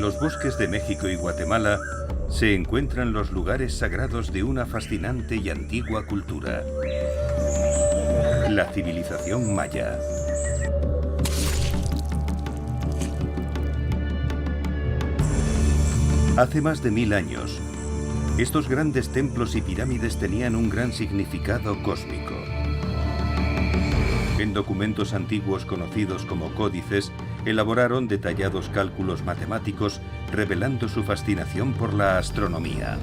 En los bosques de México y Guatemala se encuentran los lugares sagrados de una fascinante y antigua cultura: la civilización maya. Hace más de 1000 años, estos grandes templos y pirámides tenían un gran significado cósmico. En documentos antiguos conocidos como códices, elaboraron detallados cálculos matemáticos revelando su fascinación por la astronomía.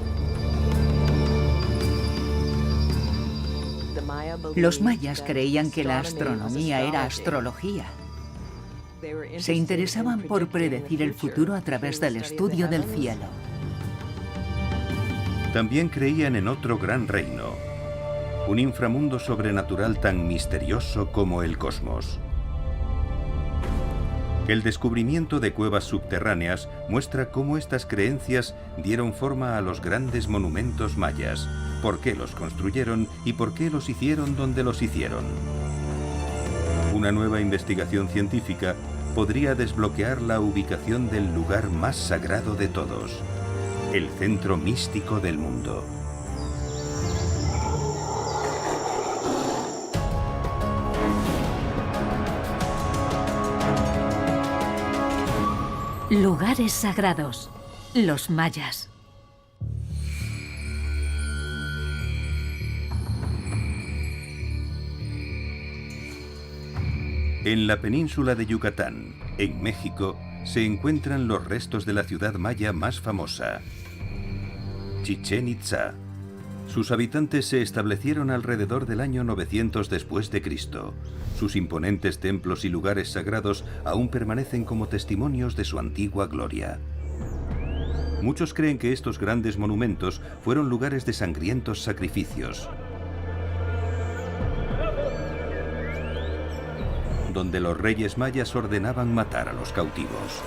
Los mayas creían que la astronomía era astrología. Se interesaban por predecir el futuro a través del estudio del cielo. También creían en otro gran reino, un inframundo sobrenatural tan misterioso como el cosmos. El descubrimiento de cuevas subterráneas muestra cómo estas creencias dieron forma a los grandes monumentos mayas, por qué los construyeron y por qué los hicieron donde los hicieron. Una nueva investigación científica podría desbloquear la ubicación del lugar más sagrado de todos, el centro místico del mundo. Lugares sagrados, los mayas. En la península de Yucatán, en México, se encuentran los restos de la ciudad maya más famosa, Chichén Itzá. Sus habitantes se establecieron alrededor del año 900 después de Cristo. Sus imponentes templos y lugares sagrados aún permanecen como testimonios de su antigua gloria. Muchos creen que estos grandes monumentos fueron lugares de sangrientos sacrificios, donde los reyes mayas ordenaban matar a los cautivos.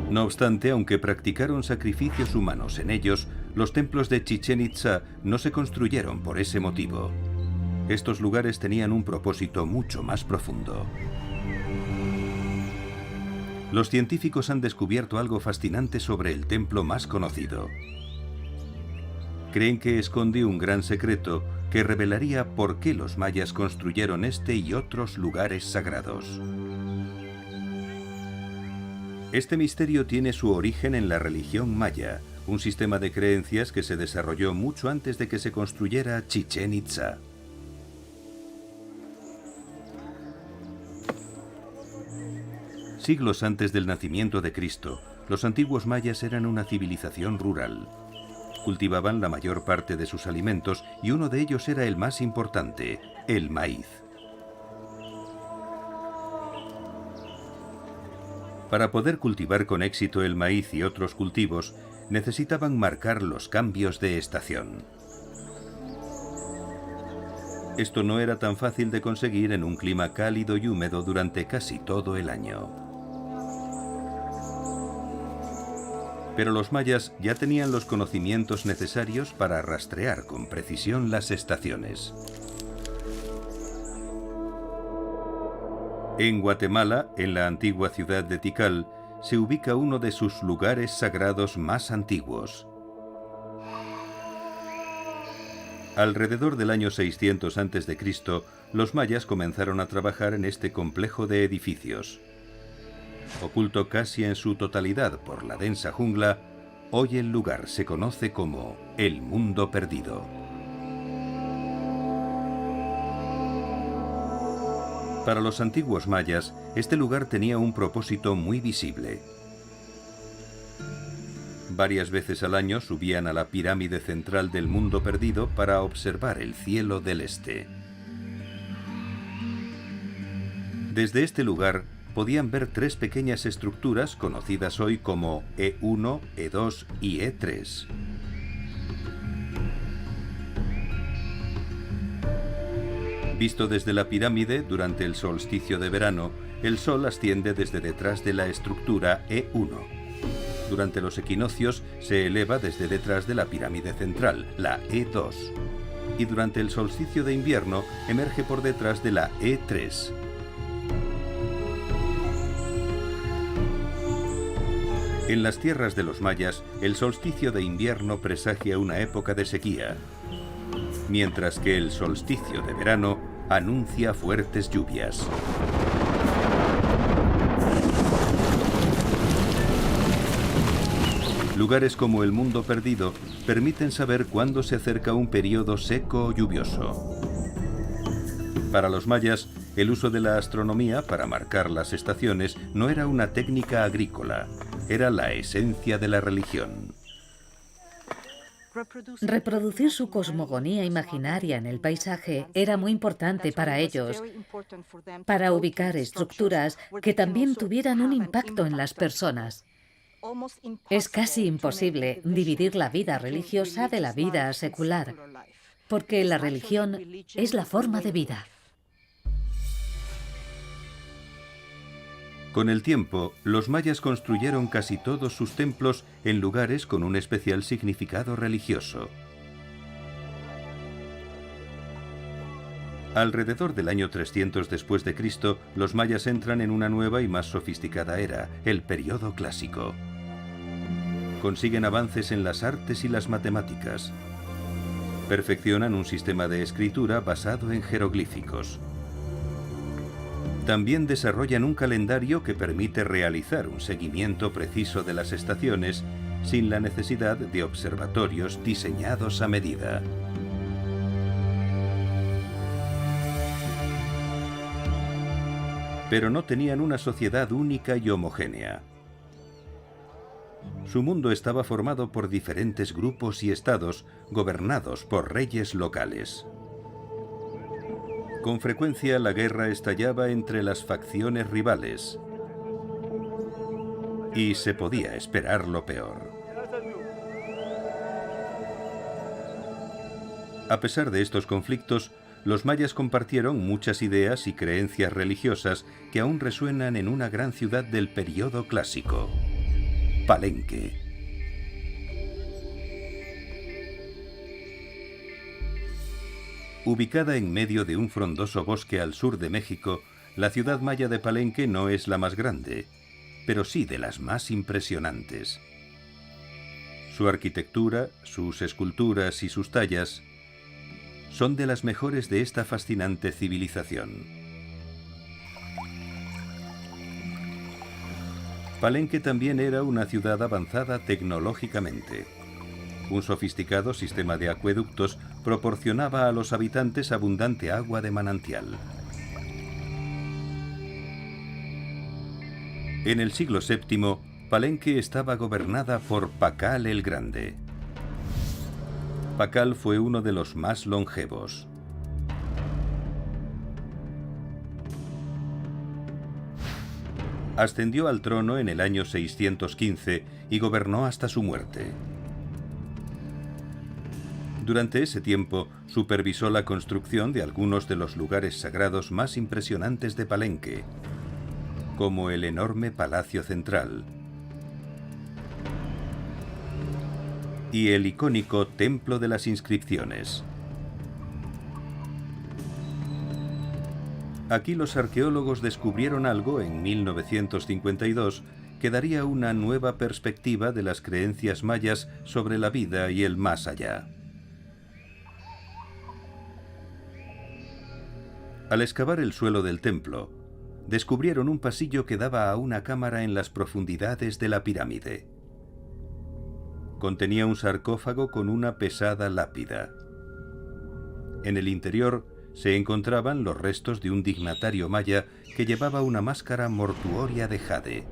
No obstante, aunque practicaron sacrificios humanos en ellos, los templos de Chichén Itzá no se construyeron por ese motivo. Estos lugares tenían un propósito mucho más profundo. Los científicos han descubierto algo fascinante sobre el templo más conocido. Creen que esconde un gran secreto que revelaría por qué los mayas construyeron este y otros lugares sagrados. Este misterio tiene su origen en la religión maya, un sistema de creencias que se desarrolló mucho antes de que se construyera Chichén Itzá. Siglos antes del nacimiento de Cristo, los antiguos mayas eran una civilización rural. Cultivaban la mayor parte de sus alimentos y uno de ellos era el más importante, el maíz. Para poder cultivar con éxito el maíz y otros cultivos, necesitaban marcar los cambios de estación. Esto no era tan fácil de conseguir en un clima cálido y húmedo durante casi todo el año. Pero los mayas ya tenían los conocimientos necesarios para rastrear con precisión las estaciones. En Guatemala, en la antigua ciudad de Tikal, se ubica uno de sus lugares sagrados más antiguos. Alrededor del año 600 a.C., los mayas comenzaron a trabajar en este complejo de edificios. Oculto casi en su totalidad por la densa jungla, hoy el lugar se conoce como el Mundo Perdido. Para los antiguos mayas, este lugar tenía un propósito muy visible. Varias veces al año subían a la pirámide central del Mundo Perdido para observar el cielo del este. Desde este lugar podían ver tres pequeñas estructuras conocidas hoy como E1, E2 y E3. Visto desde la pirámide, durante el solsticio de verano, el sol asciende desde detrás de la estructura E1. Durante los equinoccios se eleva desde detrás de la pirámide central, la E2. Y durante el solsticio de invierno emerge por detrás de la E3. En las tierras de los mayas, el solsticio de invierno presagia una época de sequía, mientras que el solsticio de verano anuncia fuertes lluvias. Lugares como el Mundo Perdido permiten saber cuándo se acerca un periodo seco o lluvioso. Para los mayas, el uso de la astronomía para marcar las estaciones no era una técnica agrícola, era la esencia de la religión. Reproducir su cosmogonía imaginaria en el paisaje era muy importante para ellos, para ubicar estructuras que también tuvieran un impacto en las personas. Es casi imposible dividir la vida religiosa de la vida secular, porque la religión es la forma de vida. Con el tiempo, los mayas construyeron casi todos sus templos en lugares con un especial significado religioso. Alrededor del año 300 después de Cristo, los mayas entran en una nueva y más sofisticada era, el período clásico. Consiguen avances en las artes y las matemáticas. Perfeccionan un sistema de escritura basado en jeroglíficos. También desarrollan un calendario que permite realizar un seguimiento preciso de las estaciones sin la necesidad de observatorios diseñados a medida. Pero no tenían una sociedad única y homogénea. Su mundo estaba formado por diferentes grupos y estados gobernados por reyes locales. Con frecuencia la guerra estallaba entre las facciones rivales y se podía esperar lo peor. A pesar de estos conflictos, los mayas compartieron muchas ideas y creencias religiosas que aún resuenan en una gran ciudad del período clásico, Palenque. Ubicada en medio de un frondoso bosque al sur de México, la ciudad maya de Palenque no es la más grande, pero sí de las más impresionantes. Su arquitectura, sus esculturas y sus tallas son de las mejores de esta fascinante civilización. Palenque también era una ciudad avanzada tecnológicamente. Un sofisticado sistema de acueductos proporcionaba a los habitantes abundante agua de manantial. En el siglo VII, Palenque estaba gobernada por Pakal el Grande. Pakal fue uno de los más longevos. Ascendió al trono en el año 615 y gobernó hasta su muerte. Durante ese tiempo, supervisó la construcción de algunos de los lugares sagrados más impresionantes de Palenque, como el enorme Palacio Central y el icónico Templo de las Inscripciones. Aquí los arqueólogos descubrieron algo en 1952 que daría una nueva perspectiva de las creencias mayas sobre la vida y el más allá. Al excavar el suelo del templo, descubrieron un pasillo que daba a una cámara en las profundidades de la pirámide. Contenía un sarcófago con una pesada lápida. En el interior se encontraban los restos de un dignatario maya que llevaba una máscara mortuoria de jade.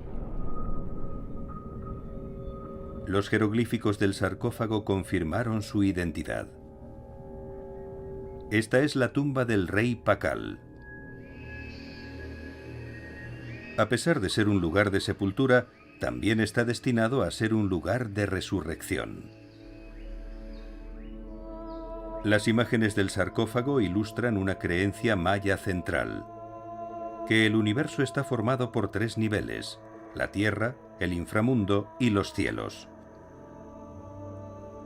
Los jeroglíficos del sarcófago confirmaron su identidad. Esta es la tumba del rey Pakal. A pesar de ser un lugar de sepultura, también está destinado a ser un lugar de resurrección. Las imágenes del sarcófago ilustran una creencia maya central, que el universo está formado por 3 niveles: la tierra, el inframundo y los cielos.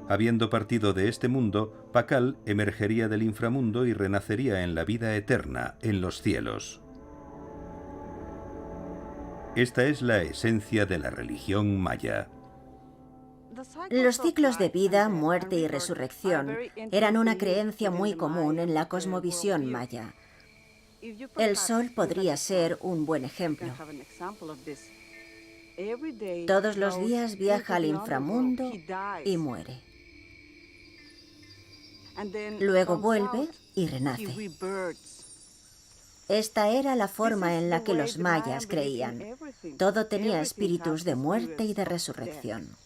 Habiendo partido de este mundo, Pakal emergería del inframundo y renacería en la vida eterna, en los cielos. Esta es la esencia de la religión maya. Los ciclos de vida, muerte y resurrección eran una creencia muy común en la cosmovisión maya. El sol podría ser un buen ejemplo. Todos los días viaja al inframundo y muere. Luego vuelve y renace. Esta era la forma en la que los mayas creían. Todo tenía espíritus de muerte y de resurrección.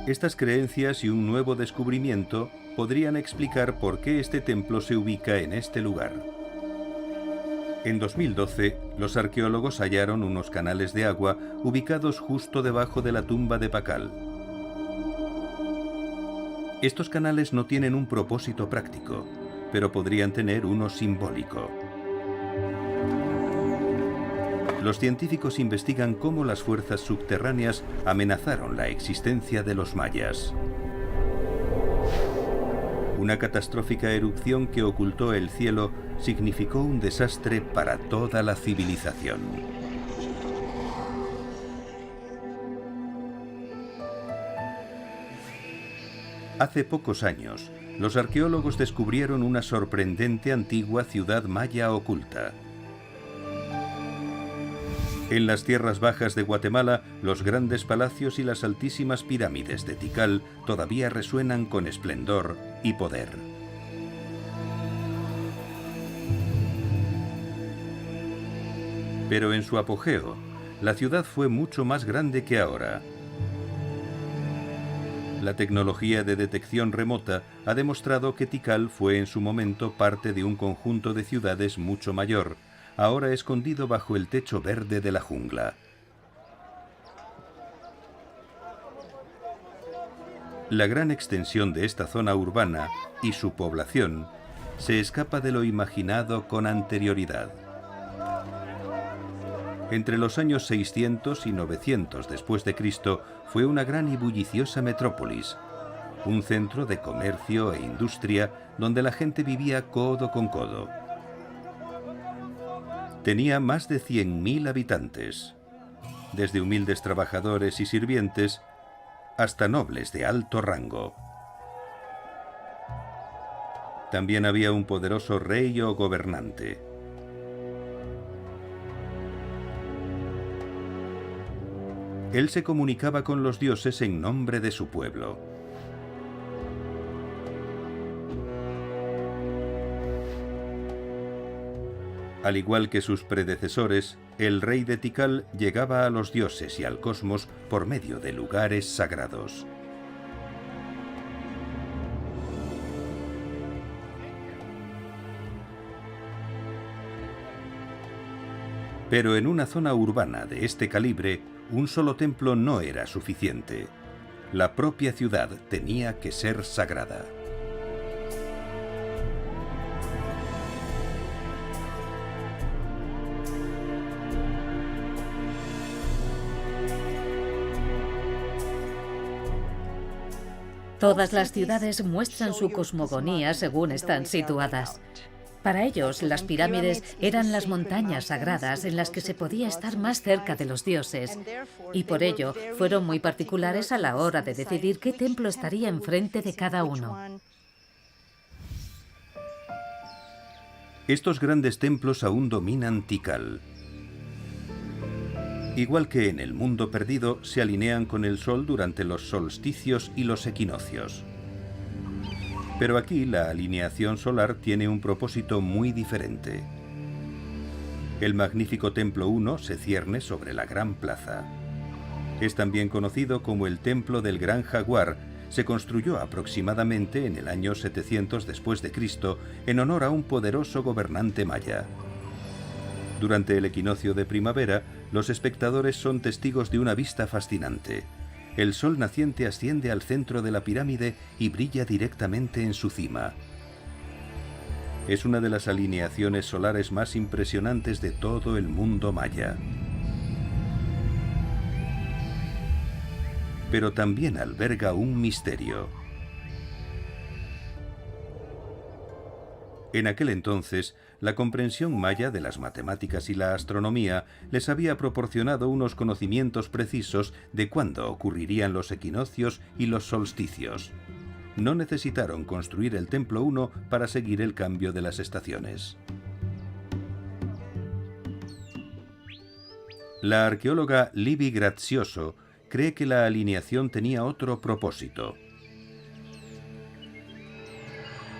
Estas creencias y un nuevo descubrimiento podrían explicar por qué este templo se ubica en este lugar. En 2012, los arqueólogos hallaron unos canales de agua ubicados justo debajo de la tumba de Pakal. Estos canales no tienen un propósito práctico, pero podrían tener uno simbólico. Los científicos investigan cómo las fuerzas subterráneas amenazaron la existencia de los mayas. Una catastrófica erupción que ocultó el cielo significó un desastre para toda la civilización. Hace pocos años, los arqueólogos descubrieron una sorprendente antigua ciudad maya oculta. En las tierras bajas de Guatemala, los grandes palacios y las altísimas pirámides de Tikal todavía resuenan con esplendor y poder. Pero en su apogeo, la ciudad fue mucho más grande que ahora. La tecnología de detección remota ha demostrado que Tikal fue en su momento parte de un conjunto de ciudades mucho mayor, ahora escondido bajo el techo verde de la jungla. La gran extensión de esta zona urbana y su población se escapa de lo imaginado con anterioridad. Entre los años 600 y 900 después de Cristo fue una gran y bulliciosa metrópolis, un centro de comercio e industria donde la gente vivía codo con codo. Tenía más de 100.000 habitantes, desde humildes trabajadores y sirvientes hasta nobles de alto rango. También había un poderoso rey o gobernante. Él se comunicaba con los dioses en nombre de su pueblo. Al igual que sus predecesores, el rey de Tikal llegaba a los dioses y al cosmos por medio de lugares sagrados. Pero en una zona urbana de este calibre, un solo templo no era suficiente. La propia ciudad tenía que ser sagrada. Todas las ciudades muestran su cosmogonía según están situadas. Para ellos, las pirámides eran las montañas sagradas en las que se podía estar más cerca de los dioses, y por ello fueron muy particulares a la hora de decidir qué templo estaría enfrente de cada uno. Estos grandes templos aún dominan Tikal. Igual que en el mundo perdido, se alinean con el sol durante los solsticios y los equinoccios. Pero aquí la alineación solar tiene un propósito muy diferente. El magnífico Templo 1 se cierne sobre la Gran Plaza. Es también conocido como el Templo del Gran Jaguar. Se construyó aproximadamente en el año 700 después de Cristo en honor a un poderoso gobernante maya. Durante el equinoccio de primavera, los espectadores son testigos de una vista fascinante. El sol naciente asciende al centro de la pirámide y brilla directamente en su cima. Es una de las alineaciones solares más impresionantes de todo el mundo maya. Pero también alberga un misterio. En aquel entonces, la comprensión maya de las matemáticas y la astronomía les había proporcionado unos conocimientos precisos de cuándo ocurrirían los equinoccios y los solsticios. No necesitaron construir el Templo 1 para seguir el cambio de las estaciones. La arqueóloga Libby Grazioso cree que la alineación tenía otro propósito.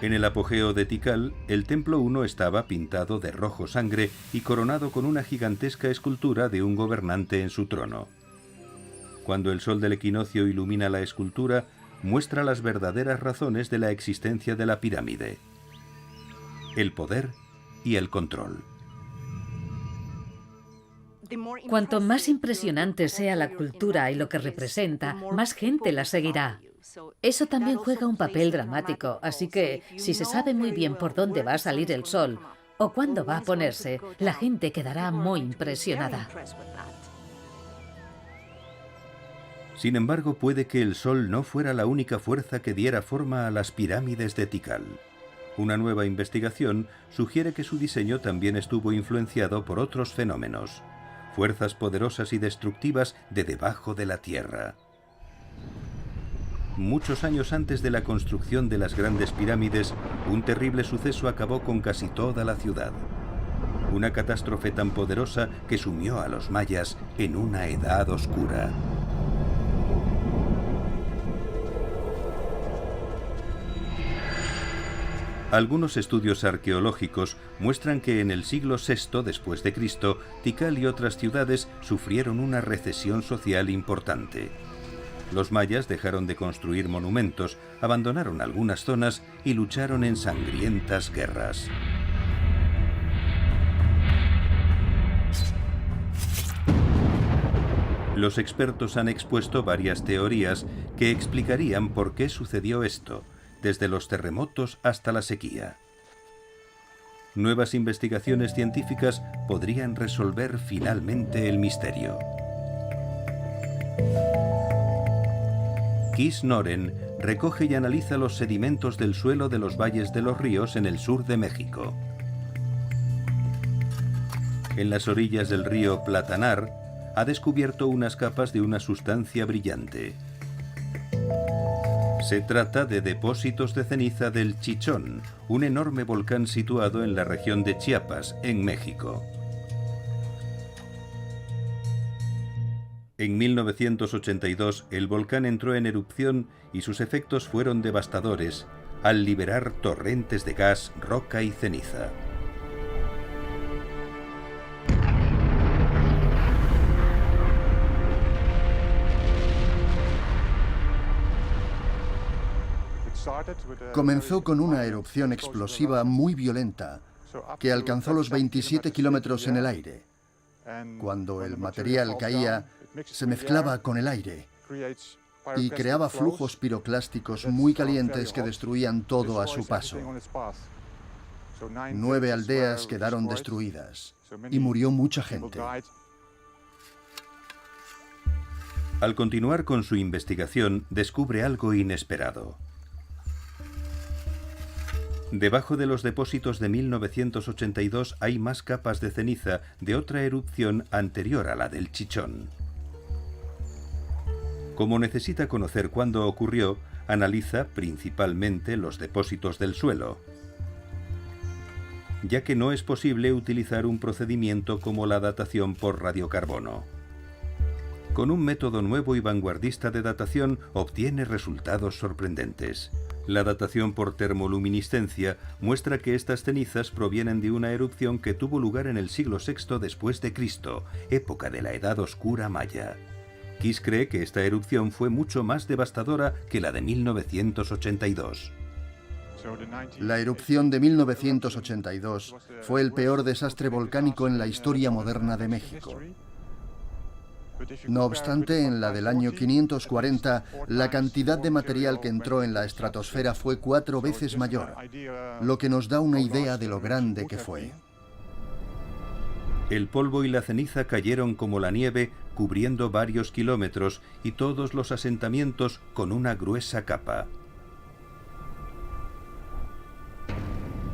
En el apogeo de Tikal, el Templo 1 estaba pintado de rojo sangre y coronado con una gigantesca escultura de un gobernante en su trono. Cuando el sol del equinoccio ilumina la escultura, muestra las verdaderas razones de la existencia de la pirámide: el poder y el control. Cuanto más impresionante sea la cultura y lo que representa, más gente la seguirá. Eso también juega un papel dramático, así que si se sabe muy bien por dónde va a salir el sol o cuándo va a ponerse, la gente quedará muy impresionada. Sin embargo, puede que el sol no fuera la única fuerza que diera forma a las pirámides de Tikal. Una nueva investigación sugiere que su diseño también estuvo influenciado por otros fenómenos, fuerzas poderosas y destructivas de debajo de la tierra. Muchos años antes de la construcción de las grandes pirámides, un terrible suceso acabó con casi toda la ciudad. Una catástrofe tan poderosa que sumió a los mayas en una edad oscura. Algunos estudios arqueológicos muestran que en el siglo VI después de Cristo, Tikal y otras ciudades sufrieron una recesión social importante. Los mayas dejaron de construir monumentos, abandonaron algunas zonas y lucharon en sangrientas guerras. Los expertos han expuesto varias teorías que explicarían por qué sucedió esto, desde los terremotos hasta la sequía. Nuevas investigaciones científicas podrían resolver finalmente el misterio. Kees Noren recoge y analiza los sedimentos del suelo de los valles de los ríos en el sur de México. En las orillas del río Platanar, ha descubierto unas capas de una sustancia brillante. Se trata de depósitos de ceniza del Chichón, un enorme volcán situado en la región de Chiapas, en México. En 1982, el volcán entró en erupción y sus efectos fueron devastadores, al liberar torrentes de gas, roca y ceniza. Comenzó con una erupción explosiva muy violenta que alcanzó los 27 kilómetros en el aire. Cuando el material caía, se mezclaba con el aire y creaba flujos piroclásticos muy calientes que destruían todo a su paso. 9 aldeas quedaron destruidas y murió mucha gente. Al continuar con su investigación, descubre algo inesperado. Debajo de los depósitos de 1982 hay más capas de ceniza de otra erupción anterior a la del Chichón. Como necesita conocer cuándo ocurrió, analiza principalmente los depósitos del suelo, ya que no es posible utilizar un procedimiento como la datación por radiocarbono. Con un método nuevo y vanguardista de datación obtiene resultados sorprendentes. La datación por termoluminiscencia muestra que estas cenizas provienen de una erupción que tuvo lugar en el siglo VI después de Cristo, época de la Edad Oscura maya. Kees cree que esta erupción fue mucho más devastadora que la de 1982. La erupción de 1982 fue el peor desastre volcánico en la historia moderna de México. No obstante, en la del año 540, la cantidad de material que entró en la estratosfera fue 4 veces mayor, lo que nos da una idea de lo grande que fue. El polvo y la ceniza cayeron como la nieve, cubriendo varios kilómetros y todos los asentamientos con una gruesa capa.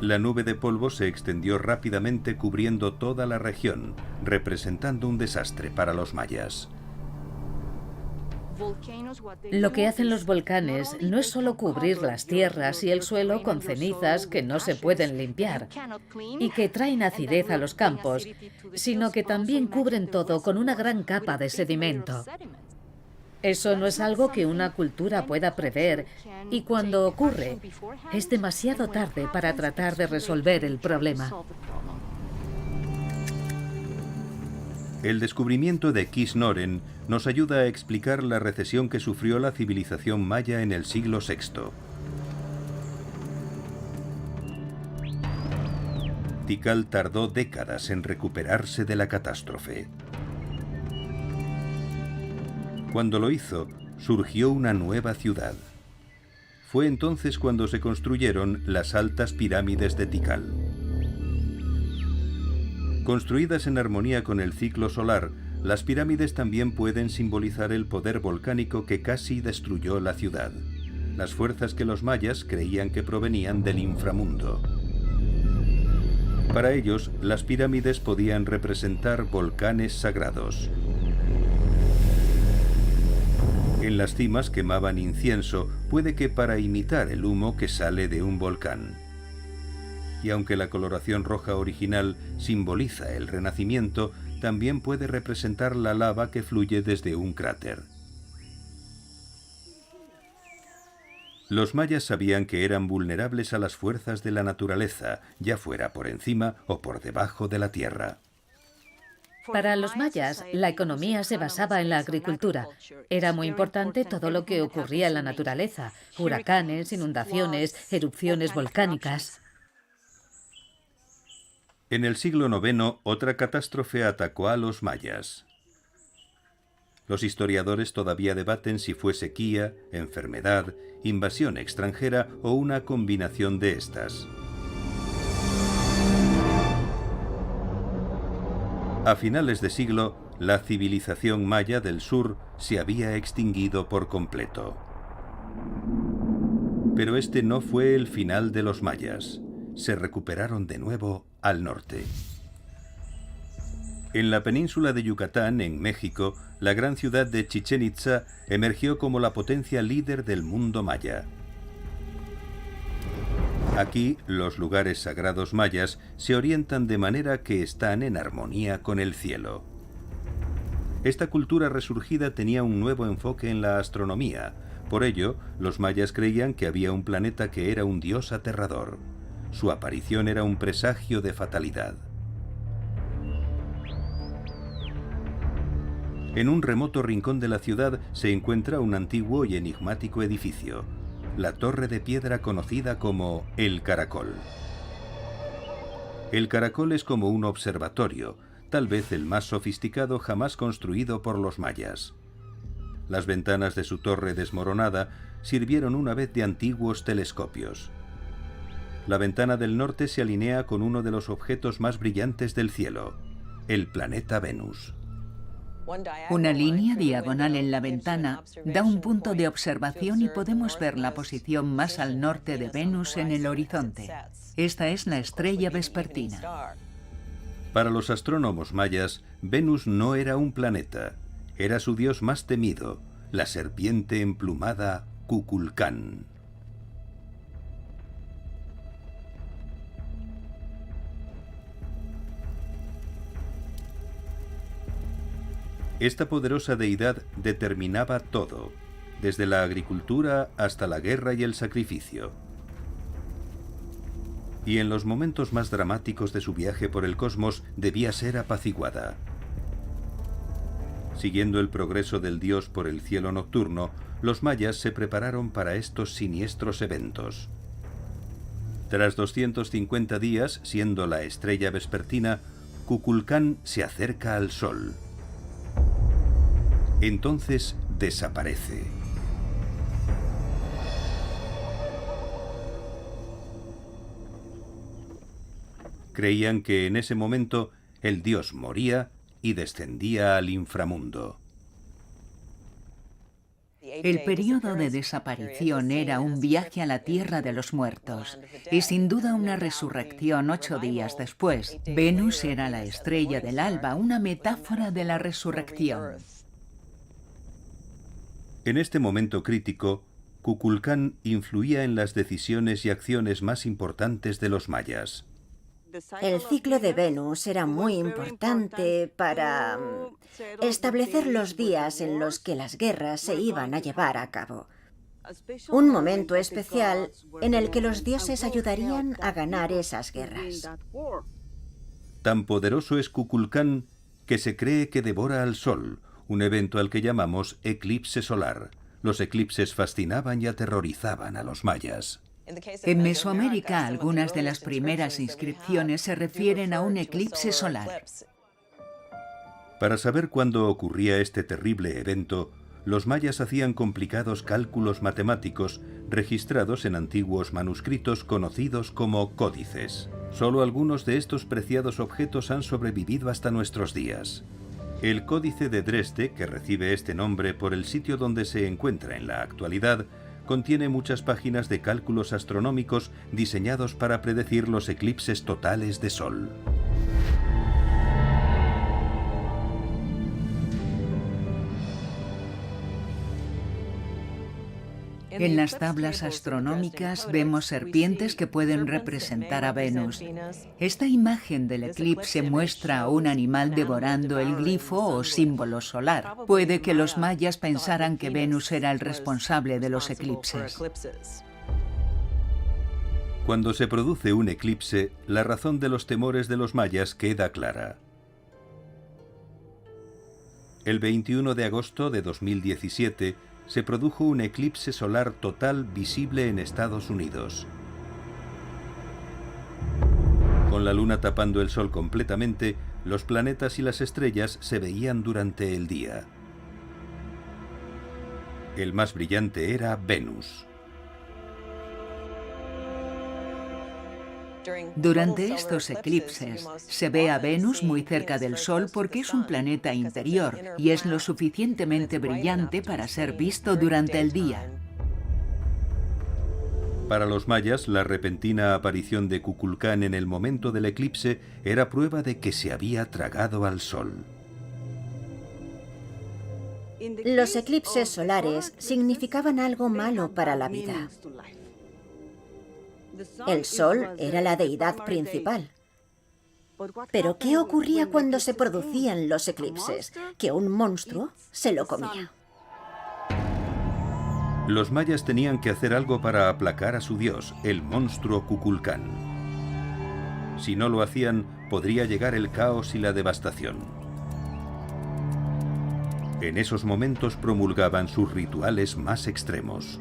La nube de polvo se extendió rápidamente cubriendo toda la región, representando un desastre para los mayas. Lo que hacen los volcanes no es solo cubrir las tierras y el suelo con cenizas que no se pueden limpiar y que traen acidez a los campos, sino que también cubren todo con una gran capa de sedimento. Eso no es algo que una cultura pueda prever, y cuando ocurre, es demasiado tarde para tratar de resolver el problema. El descubrimiento de Kis-Noren nos ayuda a explicar la recesión que sufrió la civilización maya en el siglo VI. Tikal tardó décadas en recuperarse de la catástrofe. Cuando lo hizo, surgió una nueva ciudad. Fue entonces cuando se construyeron las altas pirámides de Tikal. Construidas en armonía con el ciclo solar, las pirámides también pueden simbolizar el poder volcánico que casi destruyó la ciudad, las fuerzas que los mayas creían que provenían del inframundo. Para ellos, las pirámides podían representar volcanes sagrados. En las cimas quemaban incienso, puede que para imitar el humo que sale de un volcán. Y aunque la coloración roja original simboliza el renacimiento, también puede representar la lava que fluye desde un cráter. Los mayas sabían que eran vulnerables a las fuerzas de la naturaleza, ya fuera por encima o por debajo de la tierra. Para los mayas, la economía se basaba en la agricultura. Era muy importante todo lo que ocurría en la naturaleza: huracanes, inundaciones, erupciones volcánicas. En el siglo IX, otra catástrofe atacó a los mayas. Los historiadores todavía debaten si fue sequía, enfermedad, invasión extranjera o una combinación de estas. A finales de siglo, la civilización maya del sur se había extinguido por completo. Pero este no fue el final de los mayas. Se recuperaron de nuevo al norte. En la península de Yucatán, en México, la gran ciudad de Chichén Itzá emergió como la potencia líder del mundo maya. Aquí, los lugares sagrados mayas se orientan de manera que están en armonía con el cielo. Esta cultura resurgida tenía un nuevo enfoque en la astronomía. Por ello, los mayas creían que había un planeta que era un dios aterrador. Su aparición era un presagio de fatalidad. En un remoto rincón de la ciudad se encuentra un antiguo y enigmático edificio, la torre de piedra conocida como El Caracol. El Caracol es como un observatorio, tal vez el más sofisticado jamás construido por los mayas. Las ventanas de su torre desmoronada sirvieron una vez de antiguos telescopios. La ventana del norte se alinea con uno de los objetos más brillantes del cielo, el planeta Venus. Una línea diagonal en la ventana da un punto de observación y podemos ver la posición más al norte de Venus en el horizonte. Esta es la estrella vespertina. Para los astrónomos mayas, Venus no era un planeta, era su dios más temido, la serpiente emplumada Kukulcán. Esta poderosa deidad determinaba todo, desde la agricultura hasta la guerra y el sacrificio. Y en los momentos más dramáticos de su viaje por el cosmos debía ser apaciguada. Siguiendo el progreso del dios por el cielo nocturno, los mayas se prepararon para estos siniestros eventos. Tras 250 días, siendo la estrella vespertina, Kukulcán se acerca al sol. Entonces desaparece. Creían que en ese momento el dios moría y descendía al inframundo. El periodo de desaparición era un viaje a la tierra de los muertos y sin duda una resurrección 8 días después. Venus era la estrella del alba, una metáfora de la resurrección. En este momento crítico, Kukulcán influía en las decisiones y acciones más importantes de los mayas. El ciclo de Venus era muy importante para establecer los días en los que las guerras se iban a llevar a cabo. Un momento especial en el que los dioses ayudarían a ganar esas guerras. Tan poderoso es Kukulcán que se cree que devora al sol, un evento al que llamamos eclipse solar. Los eclipses fascinaban y aterrorizaban a los mayas. En Mesoamérica, algunas de las primeras inscripciones se refieren a un eclipse solar. Para saber cuándo ocurría este terrible evento, los mayas hacían complicados cálculos matemáticos registrados en antiguos manuscritos conocidos como códices. Solo algunos de estos preciados objetos han sobrevivido hasta nuestros días. El Códice de Dresde, que recibe este nombre por el sitio donde se encuentra en la actualidad, contiene muchas páginas de cálculos astronómicos diseñados para predecir los eclipses totales de sol. En las tablas astronómicas vemos serpientes que pueden representar a Venus. Esta imagen del eclipse muestra a un animal devorando el glifo o símbolo solar. Puede que los mayas pensaran que Venus era el responsable de los eclipses. Cuando se produce un eclipse, la razón de los temores de los mayas queda clara. El 21 de agosto de 2017, se produjo un eclipse solar total visible en Estados Unidos. Con la luna tapando el sol completamente, los planetas y las estrellas se veían durante el día. El más brillante era Venus. Durante estos eclipses, se ve a Venus muy cerca del Sol porque es un planeta interior y es lo suficientemente brillante para ser visto durante el día. Para los mayas, la repentina aparición de Kukulcán en el momento del eclipse era prueba de que se había tragado al Sol. Los eclipses solares significaban algo malo para la vida. El Sol era la deidad principal. Pero ¿qué ocurría cuando se producían los eclipses? Que un monstruo se lo comía. Los mayas tenían que hacer algo para aplacar a su dios, el monstruo Kukulcán. Si no lo hacían, podría llegar el caos y la devastación. En esos momentos promulgaban sus rituales más extremos.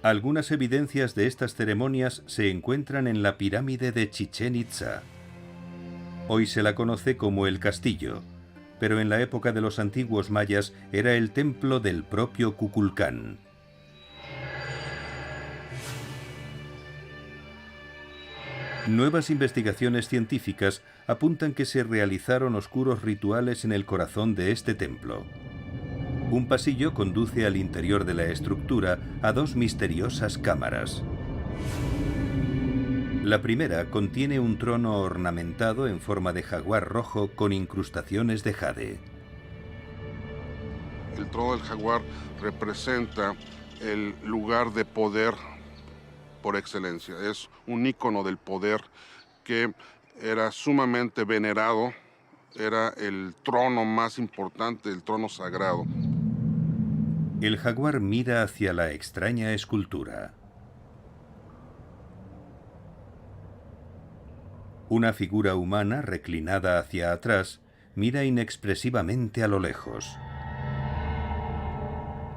Algunas evidencias de estas ceremonias se encuentran en la pirámide de Chichén Itzá. Hoy se la conoce como el castillo, pero en la época de los antiguos mayas era el templo del propio Kukulcán. Nuevas investigaciones científicas apuntan que se realizaron oscuros rituales en el corazón de este templo. Un pasillo conduce al interior de la estructura a dos misteriosas cámaras. La primera contiene un trono ornamentado en forma de jaguar rojo con incrustaciones de jade. El trono del jaguar representa el lugar de poder por excelencia. Es un ícono del poder que era sumamente venerado. Era el trono más importante, el trono sagrado. El jaguar mira hacia la extraña escultura. Una figura humana reclinada hacia atrás mira inexpresivamente a lo lejos.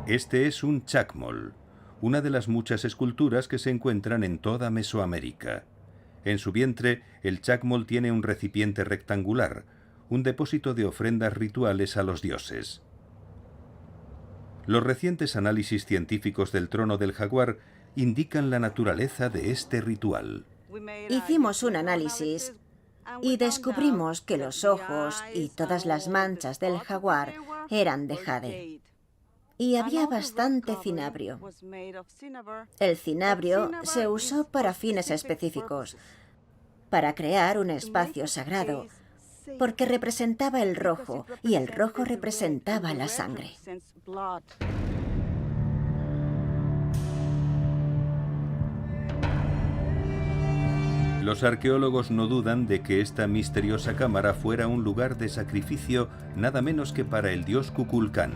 Este es un chacmol, una de las muchas esculturas que se encuentran en toda Mesoamérica. En su vientre, el chacmol tiene un recipiente rectangular, un depósito de ofrendas rituales a los dioses. Los recientes análisis científicos del trono del jaguar indican la naturaleza de este ritual. Hicimos un análisis y descubrimos que los ojos y todas las manchas del jaguar eran de jade. Y había bastante cinabrio. El cinabrio se usó para fines específicos, para crear un espacio sagrado, porque representaba el rojo, y el rojo representaba la sangre. Los arqueólogos no dudan de que esta misteriosa cámara fuera un lugar de sacrificio nada menos que para el dios Kukulcán.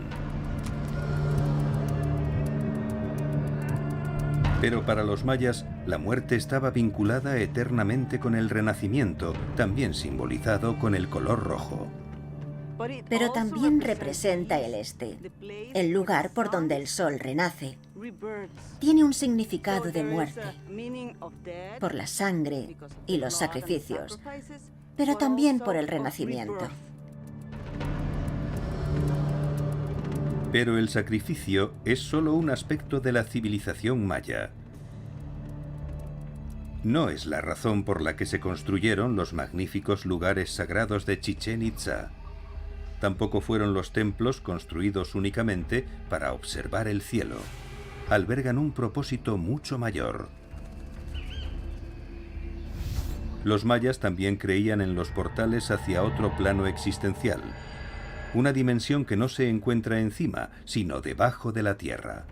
Pero para los mayas, la muerte estaba vinculada eternamente con el renacimiento, también simbolizado con el color rojo. Pero también representa el este, el lugar por donde el sol renace. Tiene un significado de muerte, por la sangre y los sacrificios, pero también por el renacimiento. Pero el sacrificio es solo un aspecto de la civilización maya. No es la razón por la que se construyeron los magníficos lugares sagrados de Chichén Itzá. Tampoco fueron los templos construidos únicamente para observar el cielo. Albergan un propósito mucho mayor. Los mayas también creían en los portales hacia otro plano existencial. Una dimensión que no se encuentra encima, sino debajo de la tierra.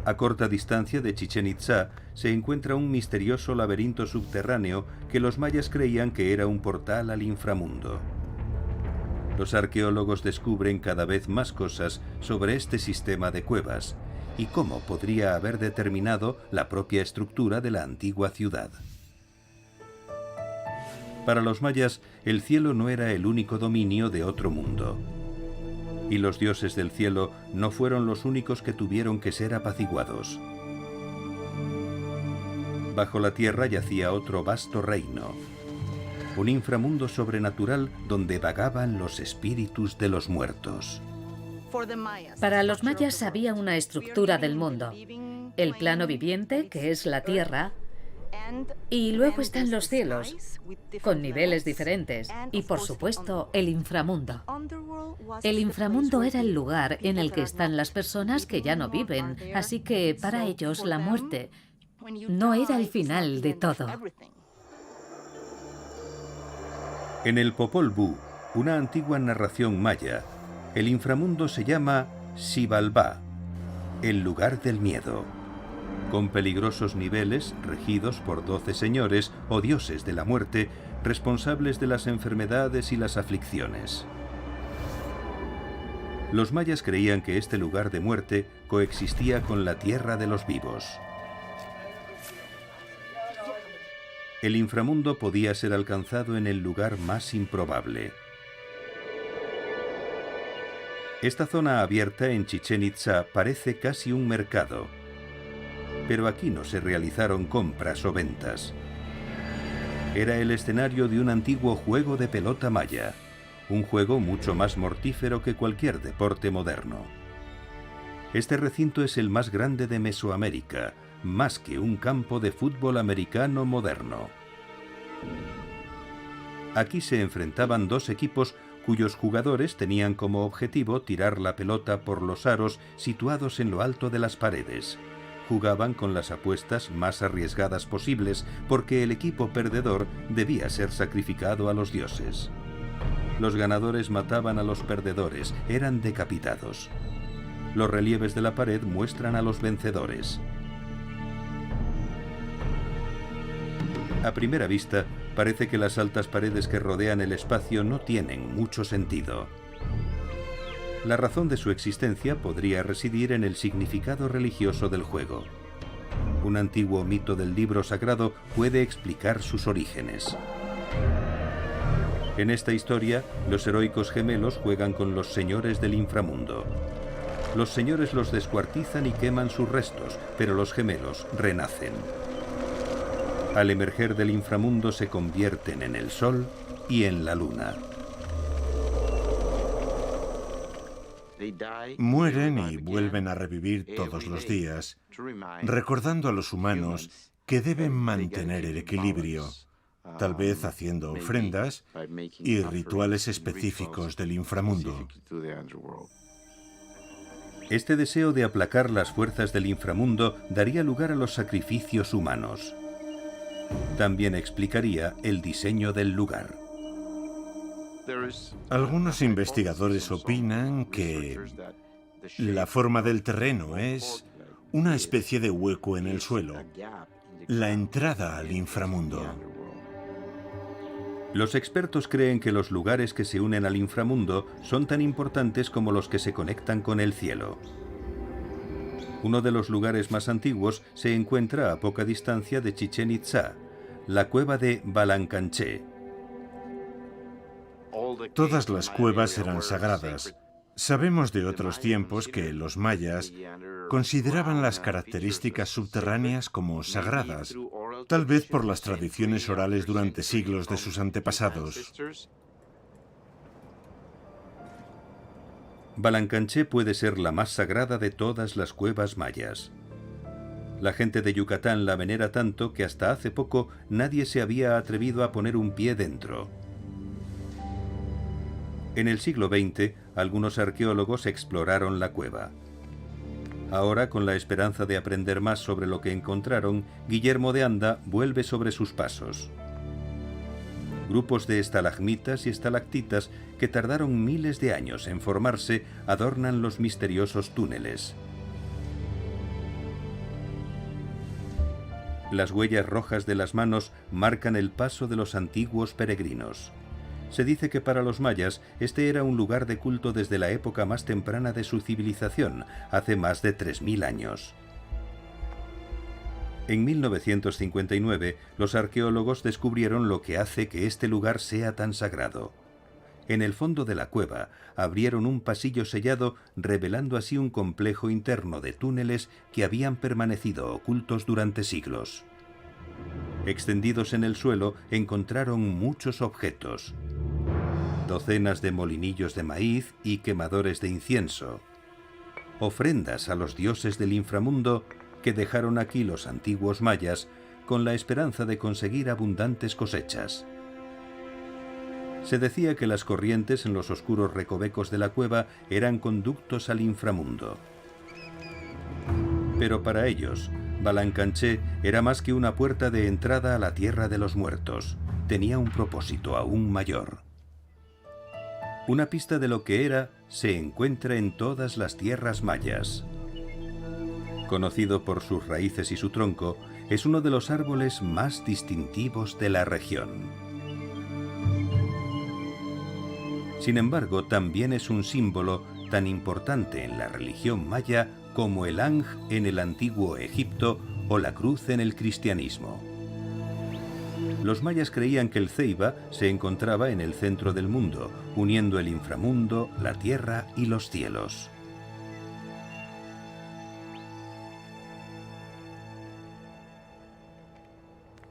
A corta distancia de Chichén Itzá se encuentra un misterioso laberinto subterráneo que los mayas creían que era un portal al inframundo. Los arqueólogos descubren cada vez más cosas sobre este sistema de cuevas y cómo podría haber determinado la propia estructura de la antigua ciudad. Para los mayas, el cielo no era el único dominio de otro mundo. Y los dioses del cielo no fueron los únicos que tuvieron que ser apaciguados. Bajo la tierra yacía otro vasto reino, un inframundo sobrenatural donde vagaban los espíritus de los muertos. Para los mayas había una estructura del mundo. El plano viviente, que es la tierra, y luego están los cielos, con niveles diferentes, y por supuesto el inframundo. El inframundo era el lugar en el que están las personas que ya no viven, así que para ellos la muerte no era el final de todo. En el Popol Vuh, una antigua narración maya, el inframundo se llama Xibalbá, el lugar del miedo, con peligrosos niveles regidos por 12 señores o dioses de la muerte, responsables de las enfermedades y las aflicciones. Los mayas creían que este lugar de muerte coexistía con la tierra de los vivos. El inframundo podía ser alcanzado en el lugar más improbable. Esta zona abierta en Chichén Itzá parece casi un mercado, pero aquí no se realizaron compras o ventas. Era el escenario de un antiguo juego de pelota maya, un juego mucho más mortífero que cualquier deporte moderno. Este recinto es el más grande de Mesoamérica, más que un campo de fútbol americano moderno. Aquí se enfrentaban dos equipos cuyos jugadores tenían como objetivo tirar la pelota por los aros situados en lo alto de las paredes. Jugaban con las apuestas más arriesgadas posibles porque el equipo perdedor debía ser sacrificado a los dioses. Los ganadores mataban a los perdedores, eran decapitados. Los relieves de la pared muestran a los vencedores. A primera vista, parece que las altas paredes que rodean el espacio no tienen mucho sentido. La razón de su existencia podría residir en el significado religioso del juego. un antiguo mito del libro sagrado puede explicar sus orígenes. En esta historia, los heroicos gemelos juegan con los señores del inframundo. Los señores los descuartizan y queman sus restos, pero los gemelos renacen. Al emerger del inframundo se convierten en el sol y en la luna. Mueren y vuelven a revivir todos los días, recordando a los humanos que deben mantener el equilibrio, tal vez haciendo ofrendas y rituales específicos del inframundo. Este deseo de aplacar las fuerzas del inframundo daría lugar a los sacrificios humanos. También explicaría el diseño del lugar. Algunos investigadores opinan que la forma del terreno es una especie de hueco en el suelo, la entrada al inframundo. Los expertos creen que los lugares que se unen al inframundo son tan importantes como los que se conectan con el cielo. Uno de los lugares más antiguos se encuentra a poca distancia de Chichén Itzá, la cueva de Balancanché. Todas las cuevas eran sagradas. Sabemos de otros tiempos que los mayas consideraban las características subterráneas como sagradas, tal vez por las tradiciones orales durante siglos de sus antepasados. Balancanché puede ser la más sagrada de todas las cuevas mayas. La gente de Yucatán la venera tanto que hasta hace poco nadie se había atrevido a poner un pie dentro. En el siglo XX, algunos arqueólogos exploraron la cueva. Ahora, con la esperanza de aprender más sobre lo que encontraron, Guillermo de Anda vuelve sobre sus pasos. Grupos de estalagmitas y estalactitas que tardaron miles de años en formarse adornan los misteriosos túneles. Las huellas rojas de las manos marcan el paso de los antiguos peregrinos. Se dice que para los mayas este era un lugar de culto desde la época más temprana de su civilización, hace más de 3000 años. En 1959, los arqueólogos descubrieron lo que hace que este lugar sea tan sagrado. En el fondo de la cueva abrieron un pasillo sellado, revelando así un complejo interno de túneles que habían permanecido ocultos durante siglos. Extendidos en el suelo encontraron muchos objetos. Docenas de molinillos de maíz y quemadores de incienso. Ofrendas a los dioses del inframundo que dejaron aquí los antiguos mayas con la esperanza de conseguir abundantes cosechas. Se decía que las corrientes en los oscuros recovecos de la cueva eran conductos al inframundo. Pero para ellos, Balancanché era más que una puerta de entrada a la tierra de los muertos. Tenía un propósito aún mayor. Una pista de lo que era se encuentra en todas las tierras mayas. Conocido por sus raíces y su tronco, es uno de los árboles más distintivos de la región. Sin embargo, también es un símbolo tan importante en la religión maya como el Ankh en el antiguo Egipto o la cruz en el cristianismo. Los mayas creían que el Ceiba se encontraba en el centro del mundo, uniendo el inframundo, la tierra y los cielos.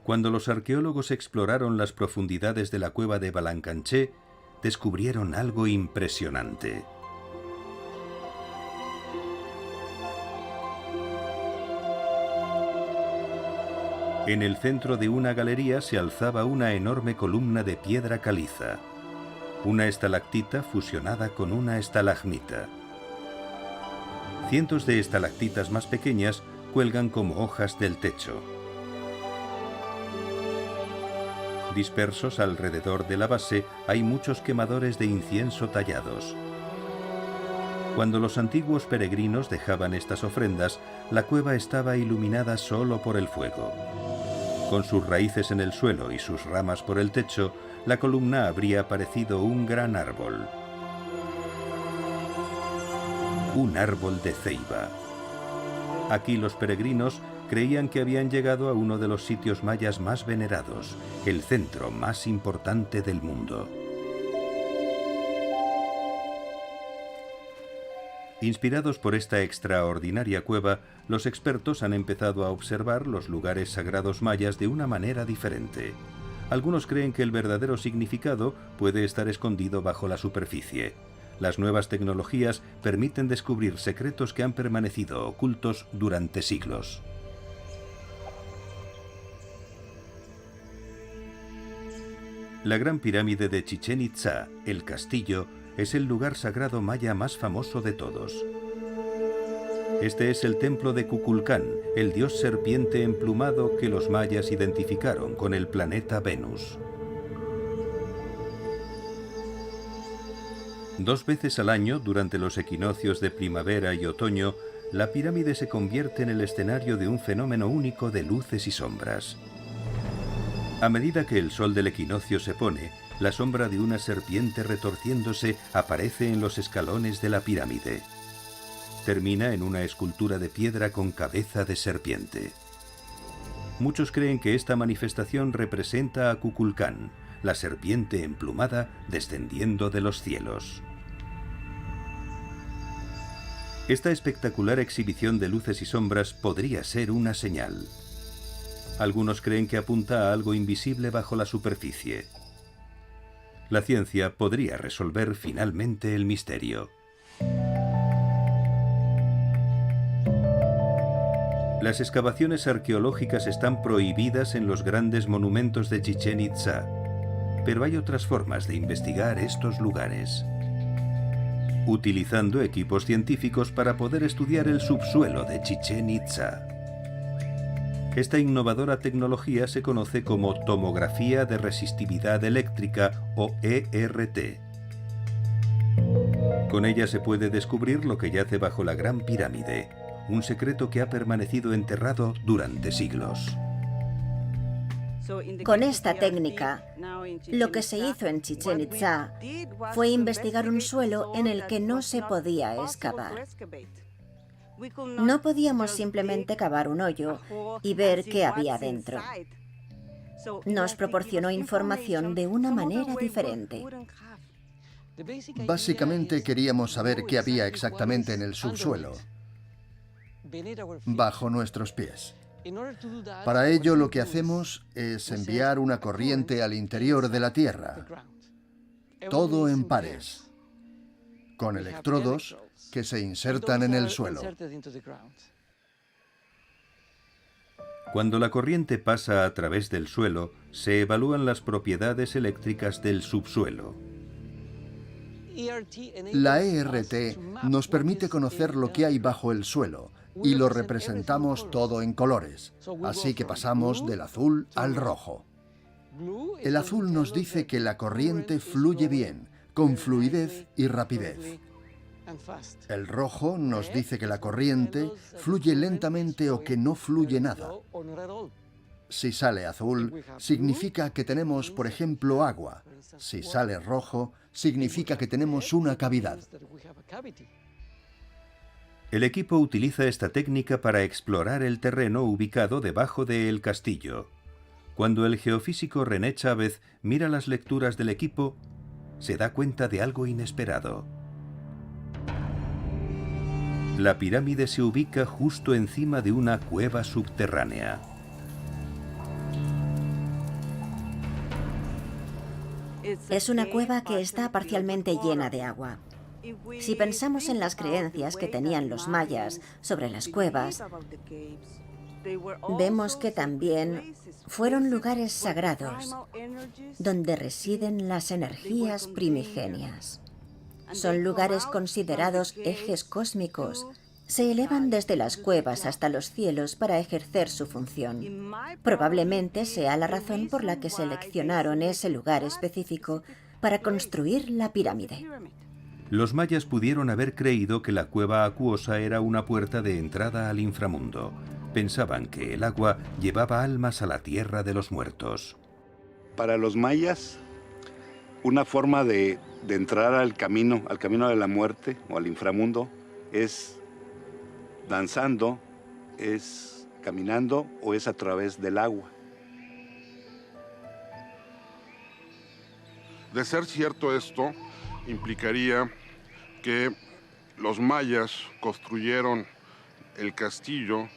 Cuando los arqueólogos exploraron las profundidades de la cueva de Balancanché, descubrieron algo impresionante. En el centro de una galería se alzaba una enorme columna de piedra caliza, una estalactita fusionada con una estalagmita. Cientos de estalactitas más pequeñas cuelgan como hojas del techo. Dispersos alrededor de la base hay muchos quemadores de incienso tallados. Cuando los antiguos peregrinos dejaban estas ofrendas, la cueva estaba iluminada solo por el fuego. Con sus raíces en el suelo y sus ramas por el techo, la columna habría parecido un gran árbol. Un árbol de ceiba. Aquí los peregrinos Creían que habían llegado a uno de los sitios mayas más venerados, el centro más importante del mundo. Inspirados por esta extraordinaria cueva, los expertos han empezado a observar los lugares sagrados mayas de una manera diferente. Algunos creen que el verdadero significado puede estar escondido bajo la superficie. Las nuevas tecnologías permiten descubrir secretos que han permanecido ocultos durante siglos. La Gran Pirámide de Chichén Itzá, el castillo, es el lugar sagrado maya más famoso de todos. Este es el templo de Kukulcán, el dios serpiente emplumado que los mayas identificaron con el planeta Venus. 2 veces al año, durante los equinoccios de primavera y otoño, la pirámide se convierte en el escenario de un fenómeno único de luces y sombras. A medida que el sol del equinoccio se pone, la sombra de una serpiente retorciéndose aparece en los escalones de la pirámide. Termina en una escultura de piedra con cabeza de serpiente. Muchos creen que esta manifestación representa a Kukulcán, la serpiente emplumada descendiendo de los cielos. Esta espectacular exhibición de luces y sombras podría ser una señal. Algunos creen que apunta a algo invisible bajo la superficie. La ciencia podría resolver finalmente el misterio. Las excavaciones arqueológicas están prohibidas en los grandes monumentos de Chichén Itzá, pero hay otras formas de investigar estos lugares. Utilizando equipos científicos para poder estudiar el subsuelo de Chichén Itzá. Esta innovadora tecnología se conoce como tomografía de resistividad eléctrica o ERT. Con ella se puede descubrir lo que yace bajo la Gran Pirámide, un secreto que ha permanecido enterrado durante siglos. Con esta técnica, lo que se hizo en Chichén Itzá fue investigar un suelo en el que no se podía excavar. No podíamos simplemente cavar un hoyo y ver qué había dentro. Nos proporcionó información de una manera diferente. Básicamente queríamos saber qué había exactamente en el subsuelo, bajo nuestros pies. Para ello lo que hacemos es enviar una corriente al interior de la Tierra, todo en pares, con electrodos que se insertan en el suelo. Cuando la corriente pasa a través del suelo, se evalúan las propiedades eléctricas del subsuelo. La ERT nos permite conocer lo que hay bajo el suelo y lo representamos todo en colores, así que pasamos del azul al rojo. El azul nos dice que la corriente fluye bien, con fluidez y rapidez. El rojo nos dice que la corriente fluye lentamente o que no fluye nada. Si sale azul, significa que tenemos, por ejemplo, agua. Si sale rojo, significa que tenemos una cavidad. El equipo utiliza esta técnica para explorar el terreno ubicado debajo del castillo. Cuando el geofísico René Chávez mira las lecturas del equipo, se da cuenta de algo inesperado. La pirámide se ubica justo encima de una cueva subterránea. Es una cueva que está parcialmente llena de agua. Si pensamos en las creencias que tenían los mayas sobre las cuevas, vemos que también fueron lugares sagrados donde residen las energías primigenias. Son lugares considerados ejes cósmicos. Se elevan desde las cuevas hasta los cielos para ejercer su función. Probablemente sea la razón por la que seleccionaron ese lugar específico para construir la pirámide. Los mayas pudieron haber creído que la cueva acuosa era una puerta de entrada al inframundo. Pensaban que el agua llevaba almas a la tierra de los muertos. Para los mayas, una forma de entrar al camino de la muerte o al inframundo es danzando, es caminando o es a través del agua. De ser cierto esto, implicaría que los mayas construyeron el castillo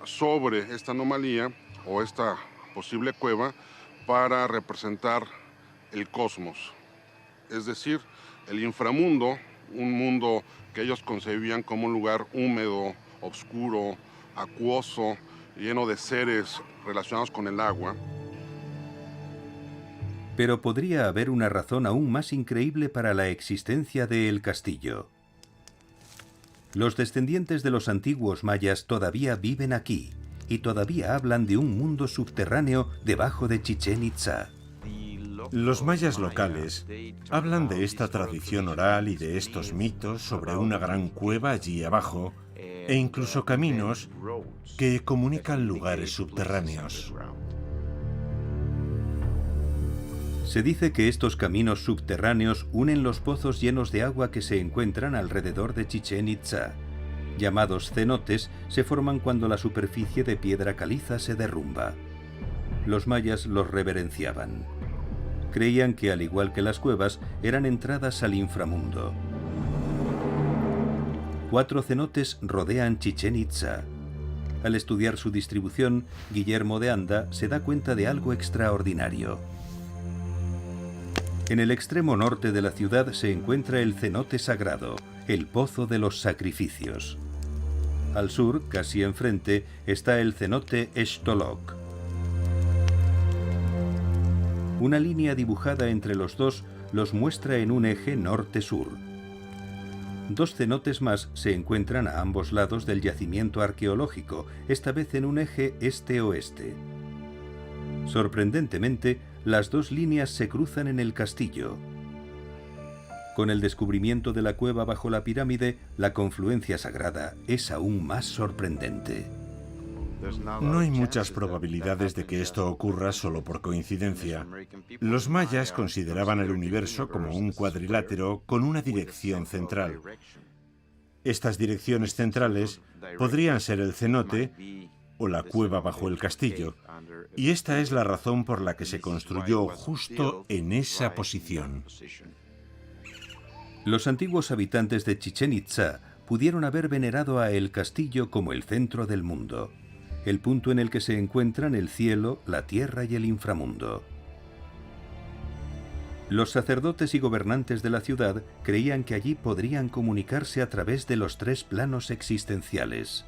sobre esta anomalía o esta posible cueva para representar el cosmos, es decir, el inframundo, un mundo que ellos concebían como un lugar húmedo, oscuro, acuoso, lleno de seres relacionados con el agua. Pero podría haber una razón aún más increíble para la existencia de el castillo. Los descendientes de los antiguos mayas todavía viven aquí y todavía hablan de un mundo subterráneo debajo de Chichén Itzá. Los mayas locales hablan de esta tradición oral y de estos mitos sobre una gran cueva allí abajo e incluso caminos que comunican lugares subterráneos. Se dice que estos caminos subterráneos unen los pozos llenos de agua que se encuentran alrededor de Chichén Itzá. Llamados cenotes, se forman cuando la superficie de piedra caliza se derrumba. Los mayas los reverenciaban. Creían que, al igual que las cuevas, eran entradas al inframundo. 4 cenotes rodean Chichén Itzá. Al estudiar su distribución, Guillermo de Anda se da cuenta de algo extraordinario. En el extremo norte de la ciudad se encuentra el cenote sagrado, el pozo de los sacrificios. Al sur, casi enfrente, está el cenote Xtolok. Una línea dibujada entre los dos los muestra en un eje norte-sur. 2 cenotes más se encuentran a ambos lados del yacimiento arqueológico, esta vez en un eje este-oeste. Sorprendentemente, las 2 líneas se cruzan en el castillo. Con el descubrimiento de la cueva bajo la pirámide, la confluencia sagrada es aún más sorprendente. No hay muchas probabilidades de que esto ocurra solo por coincidencia. Los mayas consideraban el universo como un cuadrilátero con una dirección central. Estas direcciones centrales podrían ser el cenote o la cueva bajo el castillo, y esta es la razón por la que se construyó justo en esa posición. Los antiguos habitantes de Chichén Itzá pudieron haber venerado a el castillo como el centro del mundo, el punto en el que se encuentran el cielo, la tierra y el inframundo. Los sacerdotes y gobernantes de la ciudad creían que allí podrían comunicarse a través de los 3 planos existenciales.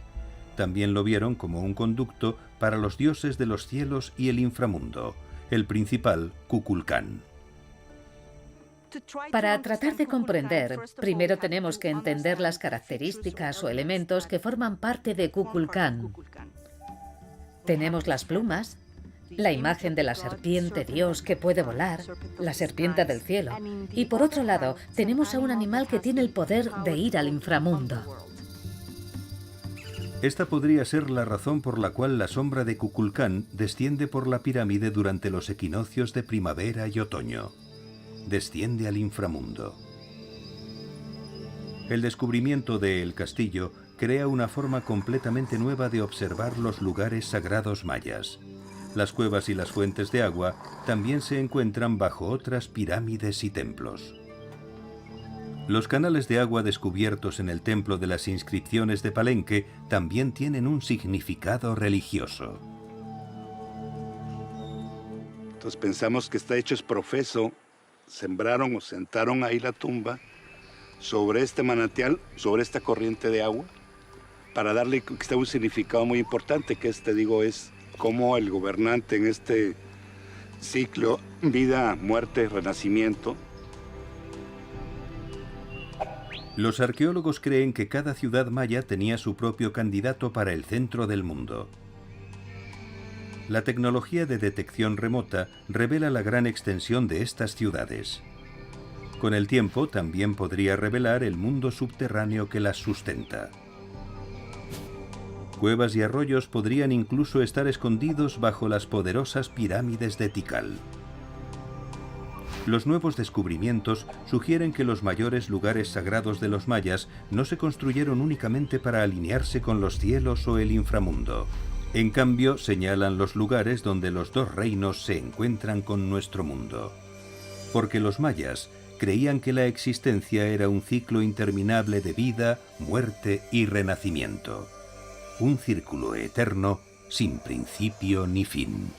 También lo vieron como un conducto para los dioses de los cielos y el inframundo, el principal, Kukulcán. Para tratar de comprender, primero tenemos que entender las características o elementos que forman parte de Kukulcán. Tenemos las plumas, la imagen de la serpiente Dios que puede volar, la serpiente del cielo, y por otro lado, tenemos a un animal que tiene el poder de ir al inframundo. Esta podría ser la razón por la cual la sombra de Kukulcán desciende por la pirámide durante los equinoccios de primavera y otoño. Desciende al inframundo. El descubrimiento de El Castillo crea una forma completamente nueva de observar los lugares sagrados mayas. Las cuevas y las fuentes de agua también se encuentran bajo otras pirámides y templos. Los canales de agua descubiertos en el templo de las inscripciones de Palenque también tienen un significado religioso. Entonces pensamos que está hecho es profeso. Sembraron o sentaron ahí la tumba sobre este manantial, sobre esta corriente de agua, para darle quizá un significado muy importante, que es cómo el gobernante en este ciclo, vida, muerte, renacimiento. Los arqueólogos creen que cada ciudad maya tenía su propio candidato para el centro del mundo. La tecnología de detección remota revela la gran extensión de estas ciudades. Con el tiempo también podría revelar el mundo subterráneo que las sustenta. Cuevas y arroyos podrían incluso estar escondidos bajo las poderosas pirámides de Tikal. Los nuevos descubrimientos sugieren que los mayores lugares sagrados de los mayas no se construyeron únicamente para alinearse con los cielos o el inframundo. En cambio, señalan los lugares donde los dos reinos se encuentran con nuestro mundo. Porque los mayas creían que la existencia era un ciclo interminable de vida, muerte y renacimiento. Un círculo eterno sin principio ni fin.